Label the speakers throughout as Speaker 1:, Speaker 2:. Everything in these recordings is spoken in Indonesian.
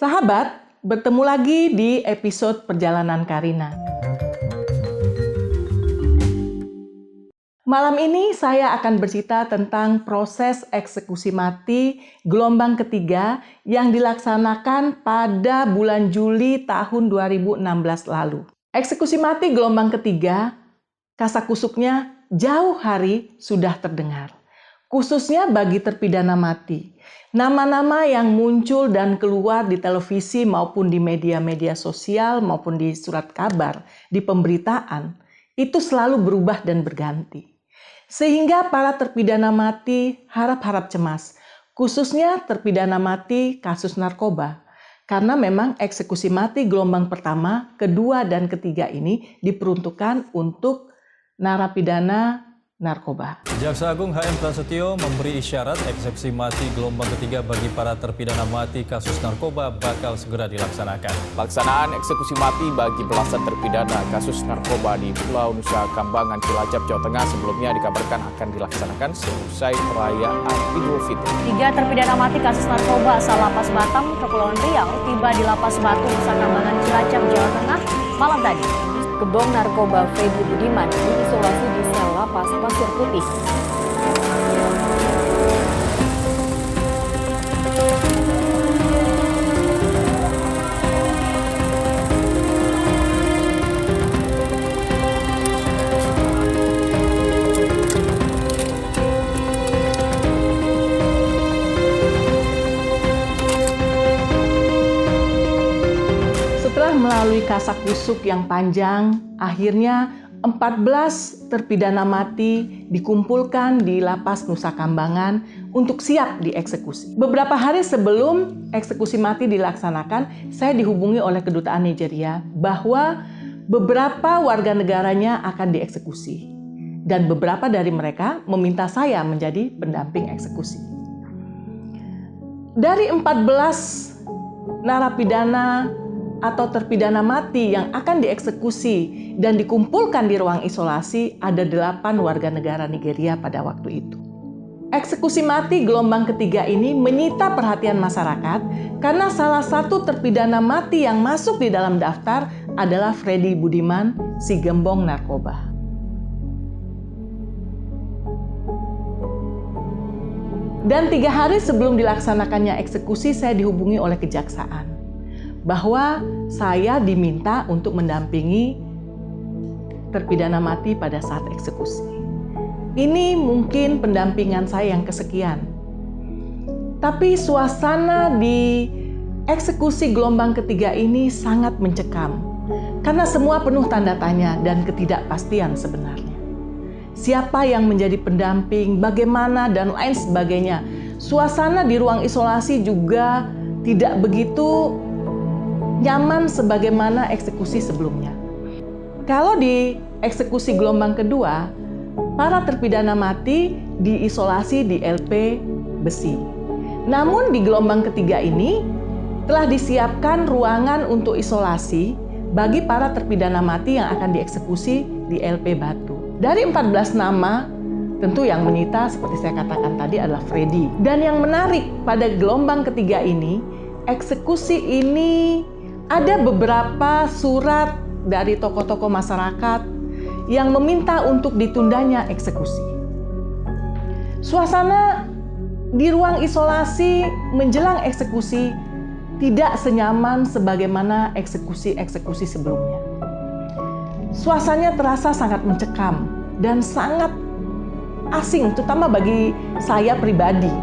Speaker 1: Sahabat, bertemu lagi di episode Perjalanan Karina. Malam ini saya akan bercerita tentang proses eksekusi mati gelombang ketiga yang dilaksanakan pada bulan Juli tahun 2016 lalu. Eksekusi mati gelombang ketiga, kasakusuknya jauh hari sudah terdengar, khususnya bagi terpidana mati. Nama-nama yang muncul dan keluar di televisi maupun di media-media sosial maupun di surat kabar, di pemberitaan, itu selalu berubah dan berganti. Sehingga para terpidana mati harap-harap cemas, khususnya terpidana mati kasus narkoba. Karena memang eksekusi mati gelombang pertama, kedua, dan ketiga ini diperuntukkan untuk narapidana narkoba.
Speaker 2: Jaksa Agung HM Prasetyo memberi isyarat eksekusi mati gelombang ketiga bagi para terpidana mati kasus narkoba bakal segera dilaksanakan.
Speaker 3: Pelaksanaan eksekusi mati bagi belasan terpidana kasus narkoba di Pulau Nusa Kambangan, Cilacap, Jawa Tengah sebelumnya dikabarkan akan dilaksanakan seusai perayaan Idul Fitri.
Speaker 4: 3 terpidana mati kasus narkoba asal Lapas Batam, Kepulauan Riau tiba di Lapas Batu, Nusa Kambangan, Cilacap, Jawa Tengah malam tadi. Gembong narkoba Freddy Budiman diisolasi di sel Lapas Pasir Putih.
Speaker 1: Setelah melalui kasakusuk yang panjang, akhirnya 14 terpidana mati dikumpulkan di Lapas Nusa Kambangan untuk siap dieksekusi. Beberapa hari sebelum eksekusi mati dilaksanakan, saya dihubungi oleh Kedutaan Nigeria bahwa beberapa warga negaranya akan dieksekusi. Dan beberapa dari mereka meminta saya menjadi pendamping eksekusi. Dari 14 narapidana atau terpidana mati yang akan dieksekusi dan dikumpulkan di ruang isolasi, ada 8 warga negara Nigeria pada waktu itu. Eksekusi mati gelombang ketiga ini menyita perhatian masyarakat karena salah satu terpidana mati yang masuk di dalam daftar adalah Freddy Budiman, si gembong narkoba. Dan 3 hari sebelum dilaksanakannya eksekusi, saya dihubungi oleh kejaksaan bahwa saya diminta untuk mendampingi terpidana mati pada saat eksekusi. Ini mungkin pendampingan saya yang kesekian. Tapi suasana di eksekusi gelombang ketiga ini sangat mencekam karena semua penuh tanda tanya dan ketidakpastian sebenarnya. Siapa yang menjadi pendamping, bagaimana, dan lain sebagainya. Suasana di ruang isolasi juga tidak begitu nyaman sebagaimana eksekusi sebelumnya. Kalau di eksekusi gelombang kedua, para terpidana mati diisolasi di LP Besi. Namun di gelombang ketiga ini telah disiapkan ruangan untuk isolasi bagi para terpidana mati yang akan dieksekusi di LP Batu. Dari 14 nama, tentu yang menyita seperti saya katakan tadi adalah Freddy. Dan yang menarik pada gelombang ketiga ini, eksekusi ini ada beberapa surat dari tokoh-tokoh masyarakat yang meminta untuk ditundanya eksekusi. Suasana di ruang isolasi menjelang eksekusi tidak senyaman sebagaimana eksekusi-eksekusi sebelumnya. Suasananya terasa sangat mencekam dan sangat asing, terutama bagi saya pribadi.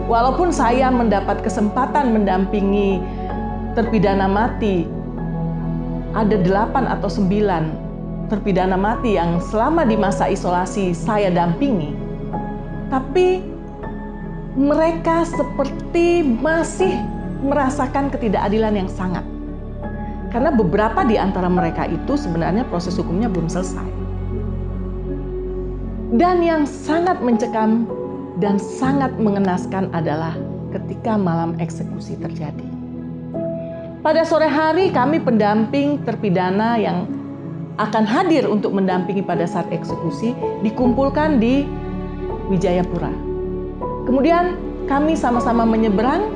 Speaker 1: Walaupun saya mendapat kesempatan mendampingi terpidana mati, ada 8 atau 9 terpidana mati yang selama di masa isolasi saya dampingi. Tapi mereka seperti masih merasakan ketidakadilan yang sangat. Karena beberapa di antara mereka itu sebenarnya proses hukumnya belum selesai. Dan yang sangat mencekam dan sangat mengenaskan adalah ketika malam eksekusi terjadi. Pada sore hari kami pendamping terpidana yang akan hadir untuk mendampingi pada saat eksekusi dikumpulkan di Wijayapura. Kemudian kami sama-sama menyeberang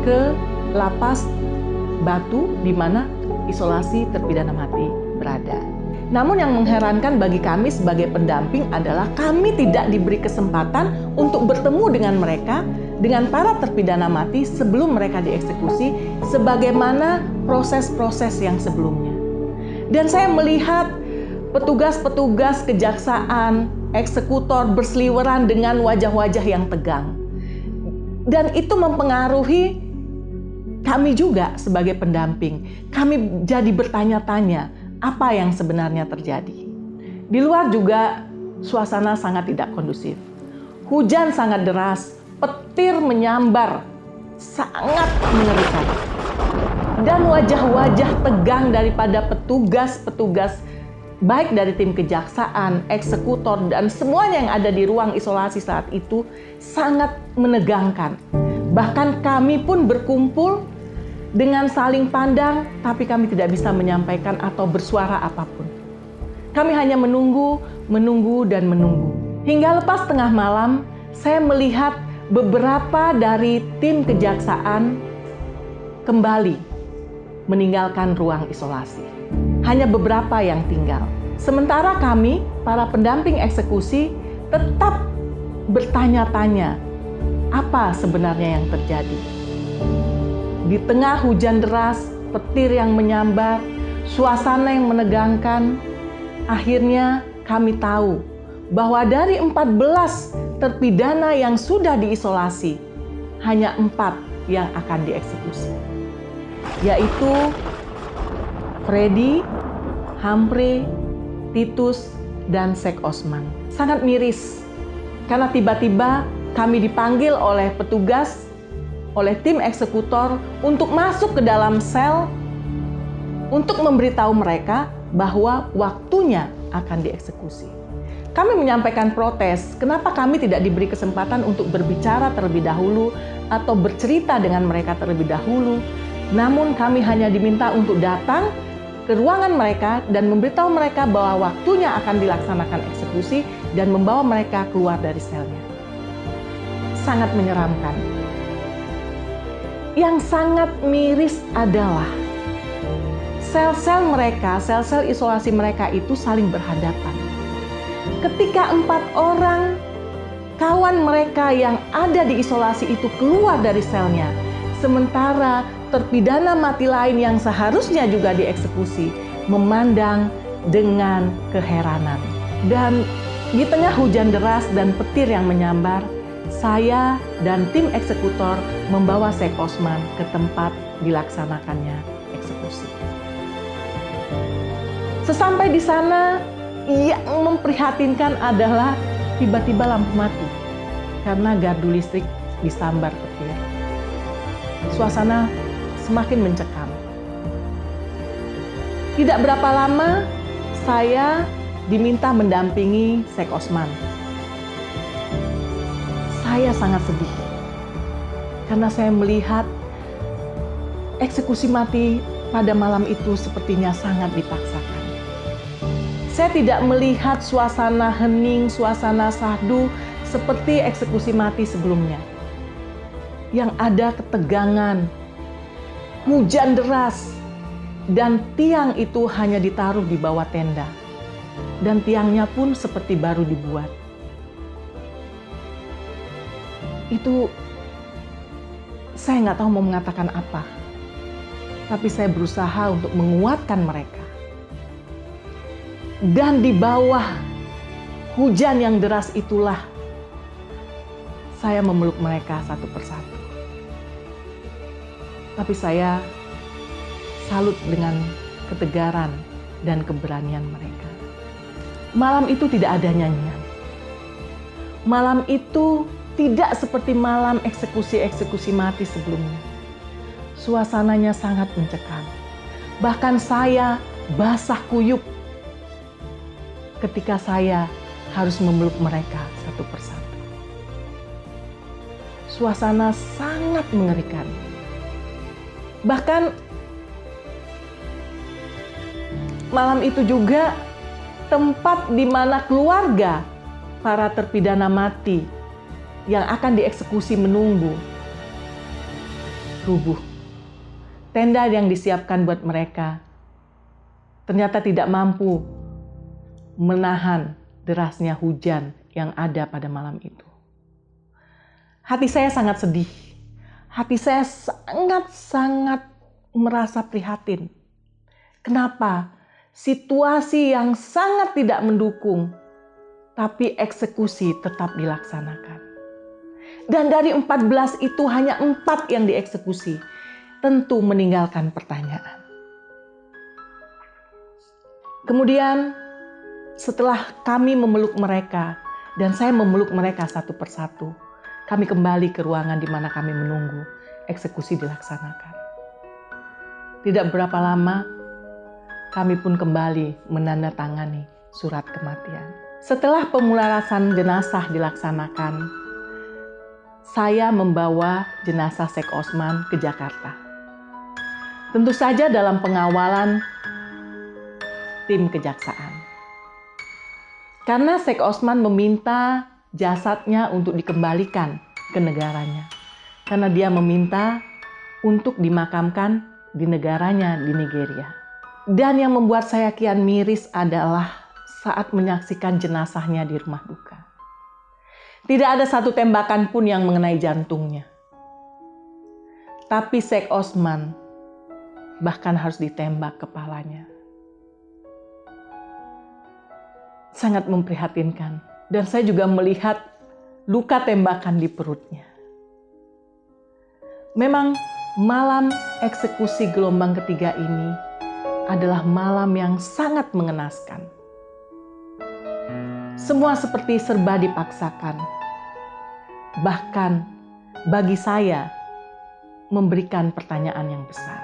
Speaker 1: ke lapas Batu di mana isolasi terpidana mati berada. Namun yang mengherankan bagi kami sebagai pendamping adalah kami tidak diberi kesempatan untuk bertemu dengan mereka, dengan para terpidana mati sebelum mereka dieksekusi, sebagaimana proses-proses yang sebelumnya. Dan saya melihat petugas-petugas kejaksaan, eksekutor berseliweran dengan wajah-wajah yang tegang. Dan itu mempengaruhi kami juga sebagai pendamping. Kami jadi bertanya-tanya apa yang sebenarnya terjadi. Di luar juga suasana sangat tidak kondusif. Hujan sangat deras, petir menyambar, sangat mengerikan. Dan wajah-wajah tegang daripada petugas-petugas baik dari tim kejaksaan, eksekutor, dan semuanya yang ada di ruang isolasi saat itu sangat menegangkan. Bahkan kami pun berkumpul dengan saling pandang, tapi kami tidak bisa menyampaikan atau bersuara apapun. Kami hanya menunggu, dan menunggu. Hingga lepas tengah malam, saya melihat beberapa dari tim kejaksaan kembali meninggalkan ruang isolasi. Hanya beberapa yang tinggal. Sementara kami, para pendamping eksekusi, tetap bertanya-tanya, apa sebenarnya yang terjadi? Di tengah hujan deras, petir yang menyambar, suasana yang menegangkan, akhirnya kami tahu bahwa dari 14 terpidana yang sudah diisolasi, hanya 4 yang akan dieksekusi, yaitu Freddy, Hampre, Titus, dan Sek Osman. Sangat miris, karena tiba-tiba kami dipanggil oleh petugas, oleh tim eksekutor untuk masuk ke dalam sel untuk memberitahu mereka bahwa waktunya akan dieksekusi. Kami menyampaikan protes, kenapa kami tidak diberi kesempatan untuk berbicara terlebih dahulu atau bercerita dengan mereka terlebih dahulu. Namun kami hanya diminta untuk datang ke ruangan mereka dan memberitahu mereka bahwa waktunya akan dilaksanakan eksekusi dan membawa mereka keluar dari selnya. Sangat menyeramkan. Yang sangat miris adalah sel-sel mereka, sel-sel isolasi mereka itu saling berhadapan. Ketika 4 orang kawan mereka yang ada di isolasi itu keluar dari selnya, sementara terpidana mati lain yang seharusnya juga dieksekusi memandang dengan keheranan. Dan di tengah hujan deras dan petir yang menyambar, saya dan tim eksekutor membawa Sek Osman ke tempat dilaksanakannya eksekusi. Sesampai di sana, yang memprihatinkan adalah tiba-tiba lampu mati karena gardu listrik disambar petir. Suasana semakin mencekam. Tidak berapa lama, saya diminta mendampingi Sek Osman. Saya sangat sedih karena saya melihat eksekusi mati pada malam itu sepertinya sangat dipaksakan. Saya tidak melihat suasana hening, suasana syahdu seperti eksekusi mati sebelumnya. Yang ada ketegangan, hujan deras, dan tiang itu hanya ditaruh di bawah tenda. Dan tiangnya pun seperti baru dibuat. Itu saya nggak tahu mau mengatakan apa, tapi saya berusaha untuk menguatkan mereka. Dan di bawah hujan yang deras itulah saya memeluk mereka satu persatu. Tapi saya salut dengan ketegaran dan keberanian mereka. Malam itu tidak ada nyanyian. Malam itu tidak seperti malam eksekusi-eksekusi mati sebelumnya. Suasananya sangat mencekam. Bahkan saya basah kuyup ketika saya harus memeluk mereka satu persatu. Suasana sangat mengerikan. Bahkan malam itu juga tempat di mana keluarga para terpidana mati yang akan dieksekusi menunggu rubuh tenda yang disiapkan buat mereka ternyata tidak mampu menahan derasnya hujan yang ada pada malam itu. Hati saya sangat sedih. Hati saya sangat merasa prihatin. Kenapa? Situasi yang sangat tidak mendukung, tapi eksekusi tetap dilaksanakan. Dan dari 14 itu hanya 4 yang dieksekusi. Tentu meninggalkan pertanyaan. Kemudian setelah kami memeluk mereka, dan saya memeluk mereka satu persatu, kami kembali ke ruangan di mana kami menunggu eksekusi dilaksanakan. Tidak berapa lama, kami pun kembali menandatangani surat kematian. Setelah pemulasaran jenazah dilaksanakan, saya membawa jenazah Sheikh Osman ke Jakarta. Tentu saja dalam pengawalan tim kejaksaan. Karena Sheikh Osman meminta jasadnya untuk dikembalikan ke negaranya. Karena dia meminta untuk dimakamkan di negaranya di Nigeria. Dan yang membuat saya kian miris adalah saat menyaksikan jenazahnya di rumah duka. Tidak ada satu tembakan pun yang mengenai jantungnya. Tapi Sheikh Osman bahkan harus ditembak kepalanya. Sangat memprihatinkan. Dan saya juga melihat luka tembakan di perutnya. Memang malam eksekusi gelombang ketiga ini adalah malam yang sangat mengenaskan. Semua seperti serba dipaksakan. Bahkan bagi saya memberikan pertanyaan yang besar.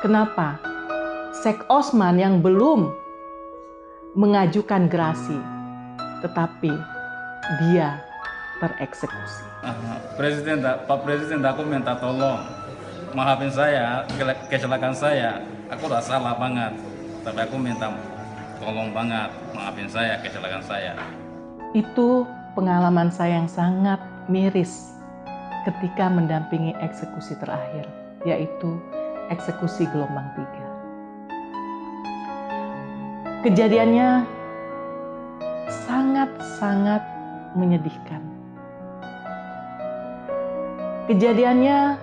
Speaker 1: Kenapa Sheikh Osman yang belum mengajukan gerasi, tetapi dia tereksekusi?
Speaker 5: Pak Presiden, aku minta tolong, maafin saya, kecelakaan saya, aku udah salah banget, tapi aku minta tolong banget, maafin saya, kecelakaan saya.
Speaker 1: Itu pengalaman saya yang sangat miris ketika mendampingi eksekusi terakhir, yaitu eksekusi gelombang 3. Kejadiannya sangat-sangat menyedihkan. Kejadiannya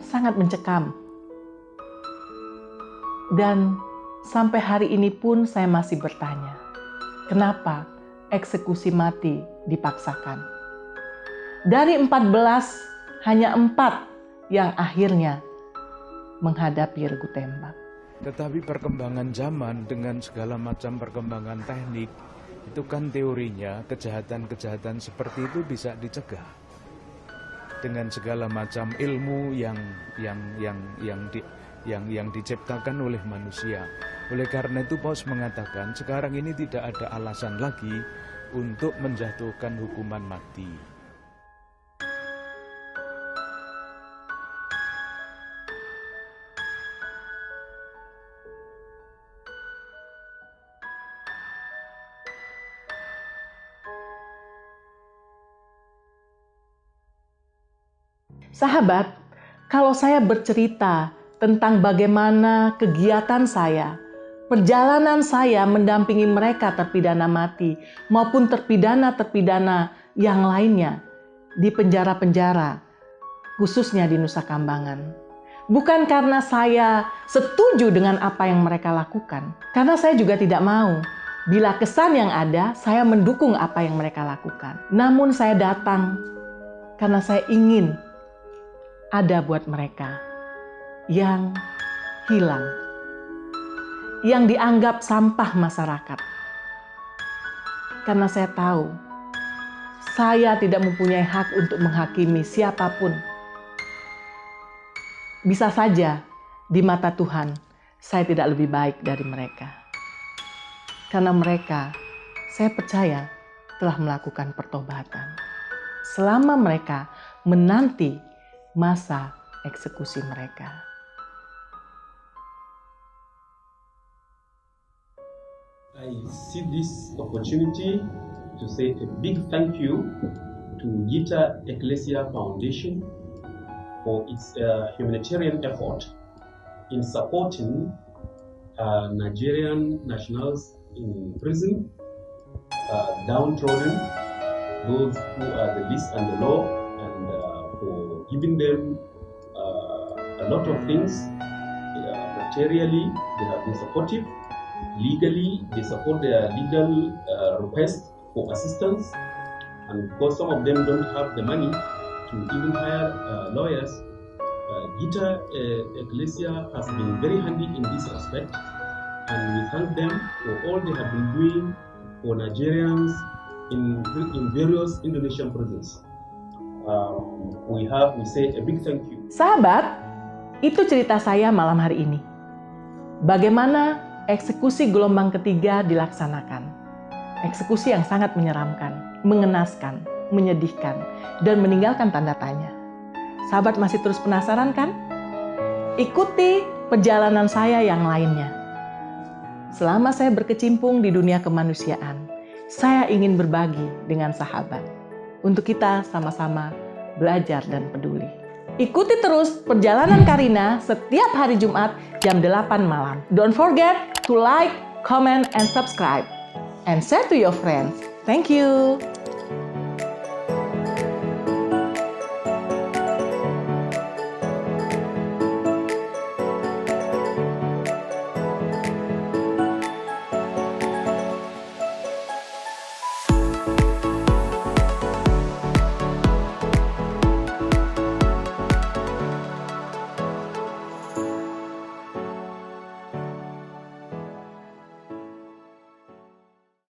Speaker 1: sangat mencekam. Dan sampai hari ini pun saya masih bertanya, kenapa eksekusi mati dipaksakan? Dari 14, hanya 4 yang akhirnya menghadapi regu tembak.
Speaker 6: Tetapi perkembangan zaman dengan segala macam perkembangan teknik, itu kan teorinya kejahatan-kejahatan seperti itu bisa dicegah dengan segala macam ilmu yang diciptakan oleh manusia. Oleh karena itu Paus mengatakan sekarang ini tidak ada alasan lagi untuk menjatuhkan hukuman mati.
Speaker 1: Sahabat, kalau saya bercerita tentang bagaimana kegiatan saya, perjalanan saya mendampingi mereka terpidana mati maupun terpidana-terpidana yang lainnya di penjara-penjara, khususnya di Nusa Kambangan. Bukan karena saya setuju dengan apa yang mereka lakukan, karena saya juga tidak mau. Bila kesan yang ada, saya mendukung apa yang mereka lakukan. Namun saya datang karena saya ingin ada buat mereka yang hilang, yang dianggap sampah masyarakat. Karena saya tahu, saya tidak mempunyai hak untuk menghakimi siapapun. Bisa saja di mata Tuhan, saya tidak lebih baik dari mereka. Karena mereka, saya percaya, telah melakukan pertobatan. Selama mereka menanti masa eksekusi mereka.
Speaker 7: I see this opportunity to say a big thank you to Gita Ecclesia Foundation for its humanitarian effort in supporting Nigerian nationals in prison, downtrodden, those who are the least and the low, and for giving them a lot of things. Materially, they have been supportive. Legally, they support their legal request for assistance. And because some of them don't have the money to even hire lawyers, Gita Ecclesia has been very handy in this respect. And we thank them for all they have been doing for Nigerians in various Indonesian prisons. We say a big thank you.
Speaker 1: Sahabat, itu cerita saya malam hari ini. Bagaimana eksekusi gelombang ketiga dilaksanakan. Eksekusi yang sangat menyeramkan, mengenaskan, menyedihkan, dan meninggalkan tanda tanya. Sahabat masih terus penasaran kan? Ikuti perjalanan saya yang lainnya. Selama saya berkecimpung di dunia kemanusiaan, saya ingin berbagi dengan sahabat. Untuk kita sama-sama belajar dan peduli. Ikuti terus perjalanan Karina setiap hari Jumat jam 8 malam. Don't forget to like, comment, and subscribe. And share to your friends. Thank you.